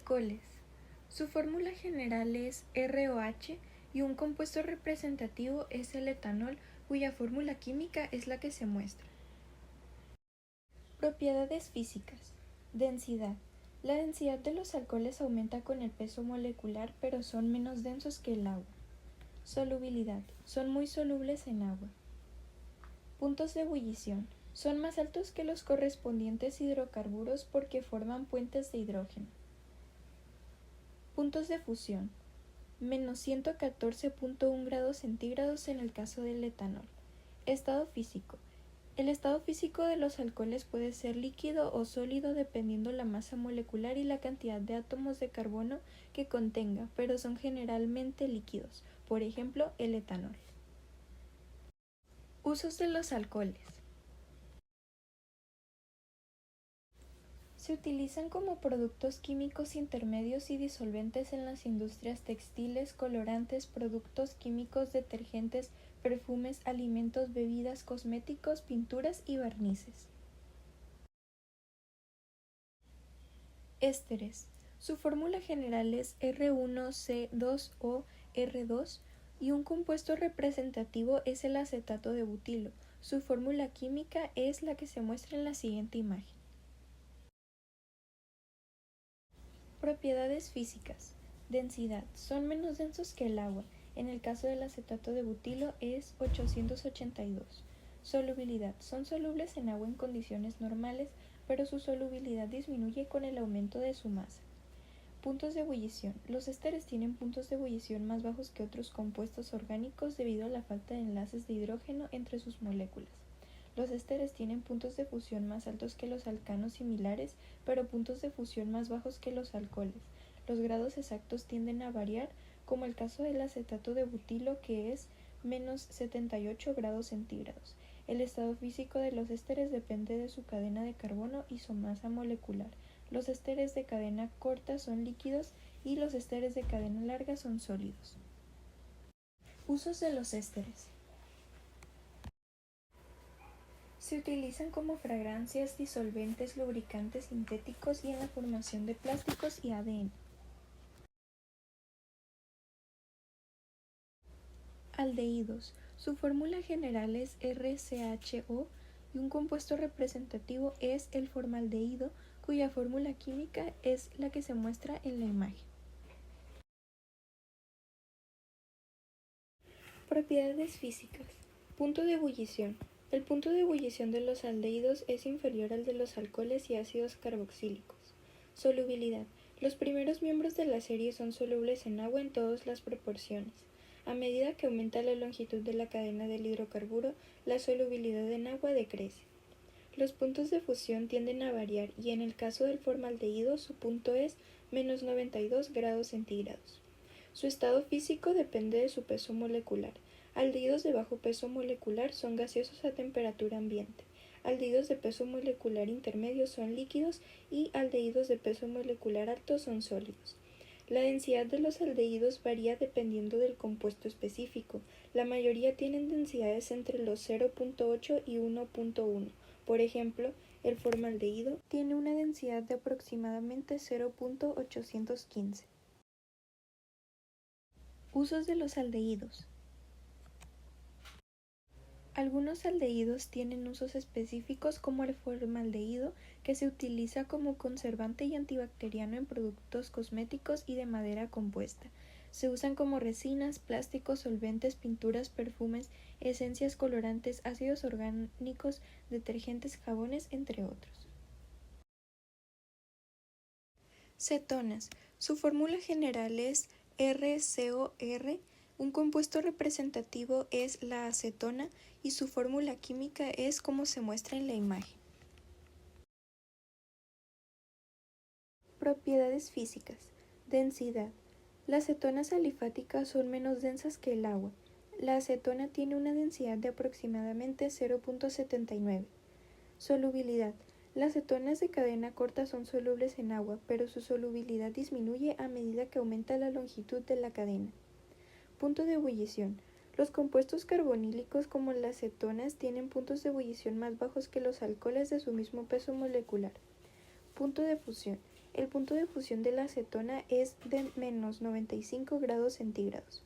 Alcoholes. Su fórmula general es ROH y un compuesto representativo es el etanol, cuya fórmula química es la que se muestra. Propiedades físicas. Densidad. La densidad de los alcoholes aumenta con el peso molecular, pero son menos densos que el agua. Solubilidad. Son muy solubles en agua. Puntos de ebullición. Son más altos que los correspondientes hidrocarburos porque forman puentes de hidrógeno. Puntos de fusión. Menos 114.1 grados centígrados en el caso del etanol. Estado físico. El estado físico de los alcoholes puede ser líquido o sólido dependiendo la masa molecular y la cantidad de átomos de carbono que contenga, pero son generalmente líquidos, por ejemplo, el etanol. Usos de los alcoholes. Se utilizan como productos químicos intermedios y disolventes en las industrias textiles, colorantes, productos químicos, detergentes, perfumes, alimentos, bebidas, cosméticos, pinturas y barnices. Ésteres. Su fórmula general es R1C2OR2 y un compuesto representativo es el acetato de butilo. Su fórmula química es la que se muestra en la siguiente imagen. Propiedades físicas. Densidad. Son menos densos que el agua. En el caso del acetato de butilo es 882. Solubilidad. Son solubles en agua en condiciones normales, pero su solubilidad disminuye con el aumento de su masa. Puntos de ebullición. Los ésteres tienen puntos de ebullición más bajos que otros compuestos orgánicos debido a la falta de enlaces de hidrógeno entre sus moléculas. Los ésteres tienen puntos de fusión más altos que los alcanos similares, pero puntos de fusión más bajos que los alcoholes. Los grados exactos tienden a variar, como el caso del acetato de butilo, que es menos 78 grados centígrados. El estado físico de los ésteres depende de su cadena de carbono y su masa molecular. Los ésteres de cadena corta son líquidos y los ésteres de cadena larga son sólidos. Usos de los ésteres. Se utilizan como fragancias, disolventes, lubricantes sintéticos y en la formación de plásticos y ADN. Aldehídos. Su fórmula general es RCHO y un compuesto representativo es el formaldehído, cuya fórmula química es la que se muestra en la imagen. Propiedades físicas. Punto de ebullición. El punto de ebullición de los aldehídos es inferior al de los alcoholes y ácidos carboxílicos. Solubilidad. Los primeros miembros de la serie son solubles en agua en todas las proporciones. A medida que aumenta la longitud de la cadena del hidrocarburo, la solubilidad en agua decrece. Los puntos de fusión tienden a variar y en el caso del formaldehído su punto es menos 92 grados centígrados. Su estado físico depende de su peso molecular. Aldehídos de bajo peso molecular son gaseosos a temperatura ambiente. Aldehídos de peso molecular intermedio son líquidos y aldehídos de peso molecular alto son sólidos. La densidad de los aldehídos varía dependiendo del compuesto específico. La mayoría tienen densidades entre los 0.8 y 1.1. Por ejemplo, el formaldehído tiene una densidad de aproximadamente 0.815. Usos de los aldehídos. Algunos aldehídos tienen usos específicos como el formaldehído, que se utiliza como conservante y antibacteriano en productos cosméticos y de madera compuesta. Se usan como resinas, plásticos, solventes, pinturas, perfumes, esencias, colorantes, ácidos orgánicos, detergentes, jabones, entre otros. Cetonas. Su fórmula general es RCOR. Un compuesto representativo es la acetona y su fórmula química es como se muestra en la imagen. Propiedades físicas. Densidad. Las cetonas alifáticas son menos densas que el agua. La acetona tiene una densidad de aproximadamente 0.79. Solubilidad. Las cetonas de cadena corta son solubles en agua, pero su solubilidad disminuye a medida que aumenta la longitud de la cadena. Punto de ebullición. Los compuestos carbonílicos como las cetonas tienen puntos de ebullición más bajos que los alcoholes de su mismo peso molecular. Punto de fusión. El punto de fusión de la acetona es de menos 95 grados centígrados.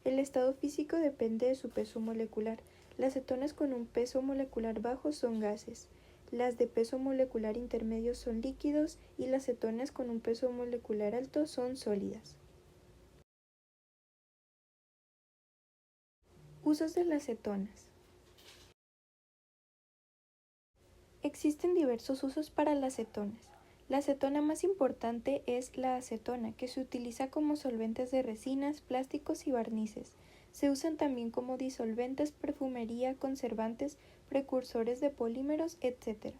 El estado físico depende de su peso molecular. Las cetonas con un peso molecular bajo son gases, las de peso molecular intermedio son líquidos y las cetonas con un peso molecular alto son sólidas. Usos de las cetonas. Existen diversos usos para las cetonas. La acetona más importante es la acetona, que se utiliza como solventes de resinas, plásticos y barnices. Se usan también como disolventes, perfumería, conservantes, precursores de polímeros, etc.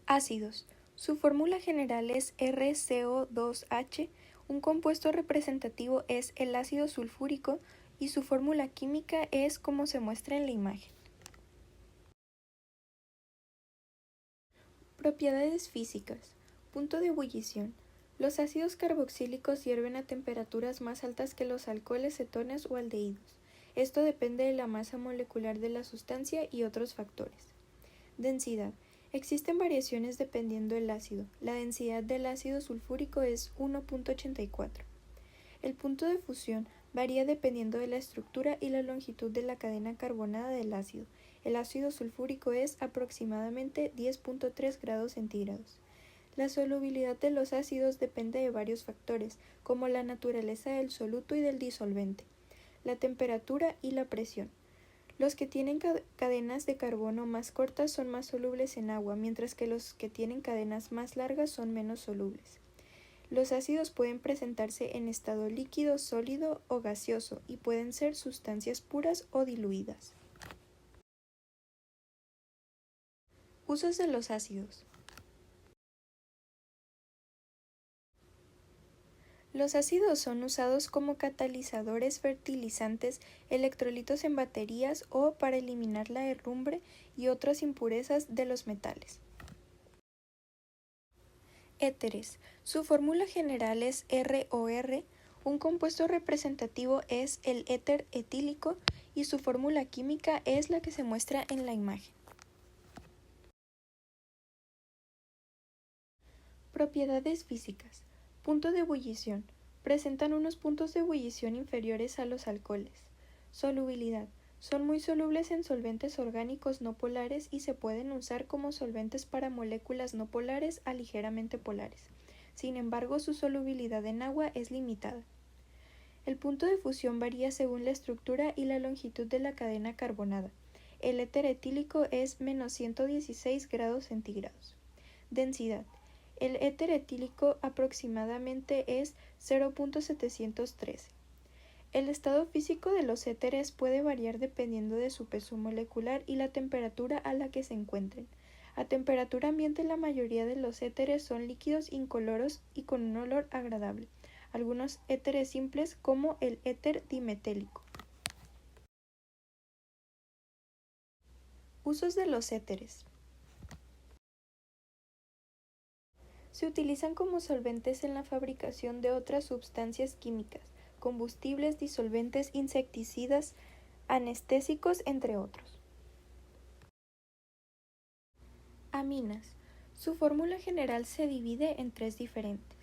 Ácidos. Su fórmula general es RCO2H. Un compuesto representativo es el ácido sulfúrico y su fórmula química es como se muestra en la imagen. Propiedades físicas. Punto de ebullición. Los ácidos carboxílicos hierven a temperaturas más altas que los alcoholes, cetonas o aldehídos. Esto depende de la masa molecular de la sustancia y otros factores. Densidad. Existen variaciones dependiendo del ácido. La densidad del ácido sulfúrico es 1.84. El punto de fusión varía dependiendo de la estructura y la longitud de la cadena carbonada del ácido. El ácido sulfúrico es aproximadamente 10.3 grados centígrados. La solubilidad de los ácidos depende de varios factores, como la naturaleza del soluto y del disolvente, la temperatura y la presión. Los que tienen cadenas de carbono más cortas son más solubles en agua, mientras que los que tienen cadenas más largas son menos solubles. Los ácidos pueden presentarse en estado líquido, sólido o gaseoso y pueden ser sustancias puras o diluidas. Usos de los ácidos. Los ácidos son usados como catalizadores, fertilizantes, electrolitos en baterías o para eliminar la herrumbre y otras impurezas de los metales. Éteres. Su fórmula general es ROR. Un compuesto representativo es el éter etílico y su fórmula química es la que se muestra en la imagen. Propiedades físicas. Punto de ebullición. Presentan unos puntos de ebullición inferiores a los alcoholes. Solubilidad. Son muy solubles en solventes orgánicos no polares y se pueden usar como solventes para moléculas no polares a ligeramente polares. Sin embargo, su solubilidad en agua es limitada. El punto de fusión varía según la estructura y la longitud de la cadena carbonada. El éter etílico es menos 116 grados centígrados. Densidad. El éter etílico aproximadamente es 0.713. El estado físico de los éteres puede variar dependiendo de su peso molecular y la temperatura a la que se encuentren. A temperatura ambiente la mayoría de los éteres son líquidos incoloros y con un olor agradable. Algunos éteres simples como el éter dimetélico. Usos de los éteres. Se utilizan como solventes en la fabricación de otras sustancias químicas, combustibles, disolventes, insecticidas, anestésicos, entre otros. Aminas. Su fórmula general se divide en tres diferentes.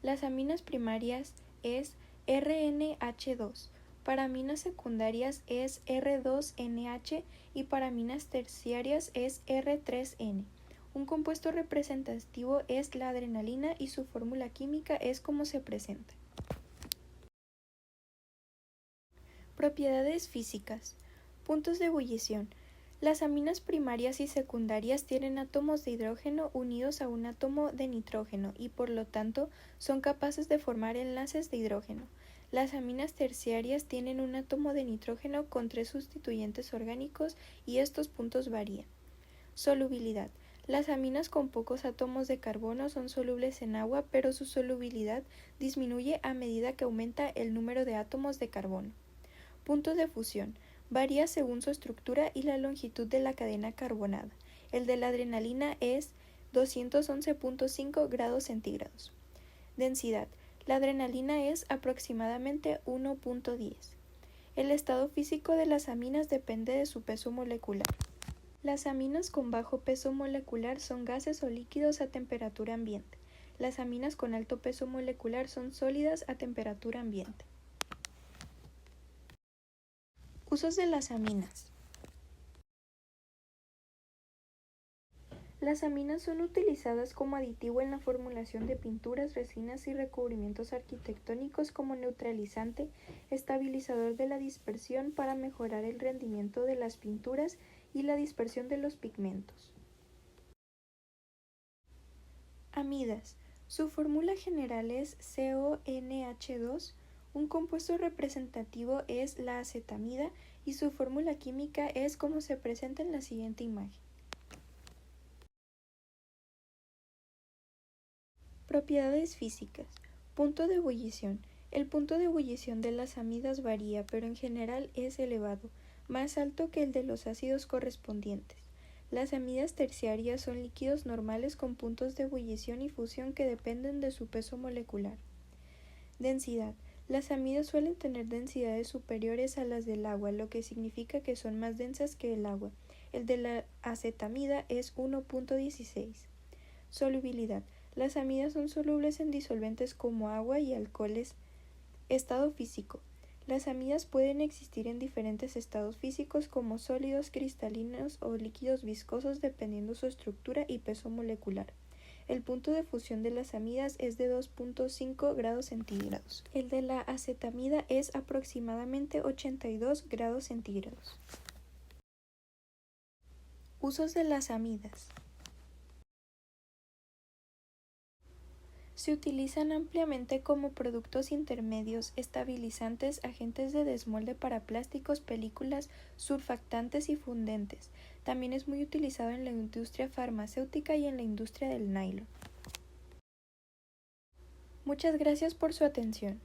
Las aminas primarias es RNH2, para aminas secundarias es R2NH y para aminas terciarias es R3N. Un compuesto representativo es la adrenalina y su fórmula química es como se presenta. Propiedades físicas. Puntos de ebullición. Las aminas primarias y secundarias tienen átomos de hidrógeno unidos a un átomo de nitrógeno y por lo tanto son capaces de formar enlaces de hidrógeno. Las aminas terciarias tienen un átomo de nitrógeno con 3 sustituyentes orgánicos y estos puntos varían. Solubilidad. Las aminas con pocos átomos de carbono son solubles en agua, pero su solubilidad disminuye a medida que aumenta el número de átomos de carbono. Punto de fusión. Varía según su estructura y la longitud de la cadena carbonada. El de la adrenalina es 211.5 grados centígrados. Densidad. La adrenalina es aproximadamente 1.10. El estado físico de las aminas depende de su peso molecular. Las aminas con bajo peso molecular son gases o líquidos a temperatura ambiente. Las aminas con alto peso molecular son sólidas a temperatura ambiente. Usos de las aminas. Las aminas son utilizadas como aditivo en la formulación de pinturas, resinas y recubrimientos arquitectónicos, como neutralizante, estabilizador de la dispersión para mejorar el rendimiento de las pinturas y la dispersión de los pigmentos. Amidas. Su fórmula general es CONH2, un compuesto representativo es la acetamida y su fórmula química es como se presenta en la siguiente imagen. Propiedades físicas. Punto de ebullición. El punto de ebullición de las amidas varía, pero en general es elevado, más alto que el de los ácidos correspondientes. Las amidas terciarias son líquidos normales con puntos de ebullición y fusión que dependen de su peso molecular. Densidad. Las amidas suelen tener densidades superiores a las del agua, lo que significa que son más densas que el agua. El de la acetamida es 1.16. Solubilidad. Las amidas son solubles en disolventes como agua y alcoholes. Estado físico. Las amidas pueden existir en diferentes estados físicos como sólidos, cristalinos o líquidos viscosos dependiendo su estructura y peso molecular. El punto de fusión de las amidas es de 2.5 grados centígrados. El de la acetamida es aproximadamente 82 grados centígrados. Usos de las amidas. Se utilizan ampliamente como productos intermedios, estabilizantes, agentes de desmolde para plásticos, películas, surfactantes y fundentes. También es muy utilizado en la industria farmacéutica y en la industria del nylon. Muchas gracias por su atención.